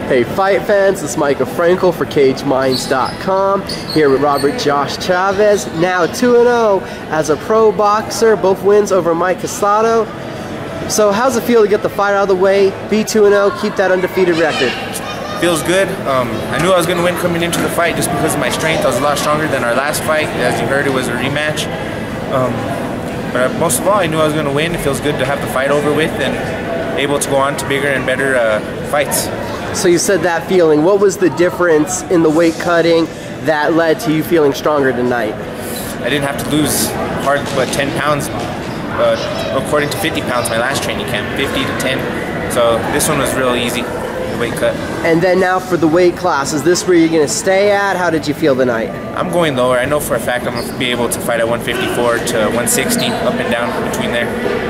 Hey fight fans, this is Mike Frankel for CageMinds.com here with Robert Josh Chavez, now 2-0 as a pro boxer, both wins over Mike Quezada. So how's it feel to get the fight out of the way, be 2-0, keep that undefeated record? Feels good. I knew I was going to win coming into the fight just because of my strength. I was a lot stronger than our last fight. As you heard, it was a rematch. But most of all, I knew I was going to win. It feels good to have the fight over with and able to go on to bigger and better fights. So you said that feeling. What was the difference in the weight cutting that led to you feeling stronger tonight? I didn't have to lose hard but 10 pounds according to 50 pounds my last training camp, 50 to 10. So this one was real easy, the weight cut. And then now for the weight class, is this where you're going to stay at? How did you feel tonight? I'm going lower. I know for a fact I'm going to be able to fight at 154 to 160, up and down between there.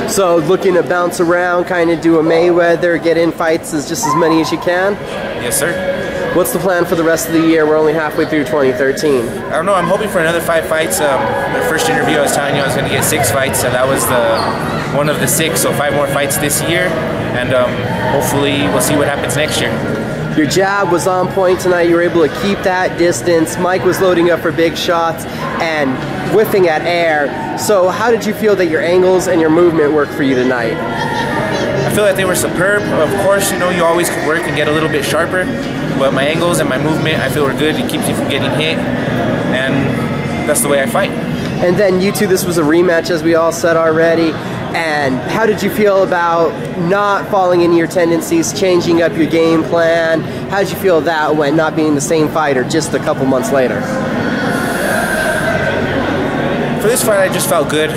So looking to bounce around, kind of do a Mayweather, get in fights as just as many as you can? Yes, sir. What's the plan for the rest of the year? We're only halfway through 2013. I don't know. I'm hoping for another 5 fights. The first interview I was telling you I was going to get 6 fights, so that was one of the 6. So 5 more fights this year, and hopefully we'll see what happens next year. Your jab was on point tonight. You were able to keep that distance. Mike was loading up for big shots and whiffing at air. So how did you feel that your angles and your movement worked for you tonight? I feel that they were superb. Of course, you know, you always could work and get a little bit sharper, but my angles and my movement, I feel, were good. It keeps you from getting hit, and that's the way I fight. And then you two, this was a rematch, as we all said already. And how did you feel about not falling into your tendencies, changing up your game plan? How did you feel that went, not being the same fighter just a couple months later? For this fight, I just felt good.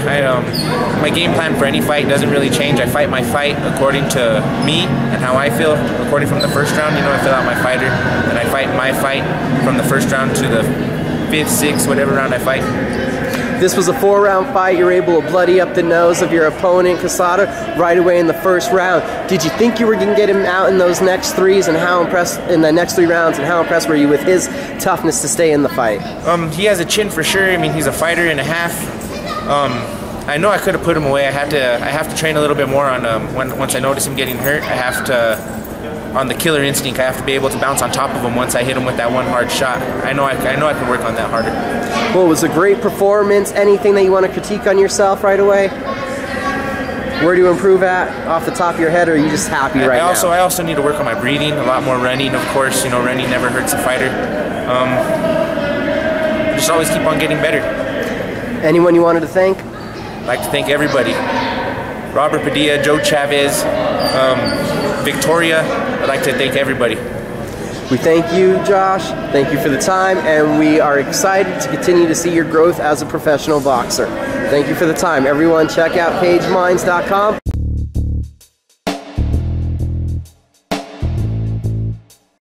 My game plan for any fight doesn't really change. I fight my fight according to me and how I feel. According from the first round, you know, I fill out my fighter, and I fight my fight from the first round to the 5th, 6th, whatever round I fight. This was a 4-round fight. You were able to bloody up the nose of your opponent, Quezada, right away in the first round. Did you think you were going to get him out in those next 3s, and how impressed in the next 3 rounds, and how impressed were you with his toughness to stay in the fight? He has a chin for sure. I mean, he's a fighter and a half. I know I could have put him away. I have to train a little bit more on once I notice him getting hurt. I have to, on the killer instinct, I have to be able to bounce on top of him once I hit him with that one hard shot. I know I can work on that harder. Well, it was a great performance. Anything that you want to critique on yourself right away? Where do you improve at off the top of your head, or are you just happy right now? I also need to work on my breathing, a lot more running, of course. You know, running never hurts a fighter. Just always keep on getting better. Anyone you wanted to thank? I'd like to thank everybody. Robert Padilla, Joe Chavez, Victoria. I'd like to thank everybody. We thank you, Josh. Thank you for the time, and we are excited to continue to see your growth as a professional boxer. Thank you for the time. Everyone, check out CageMinds.com.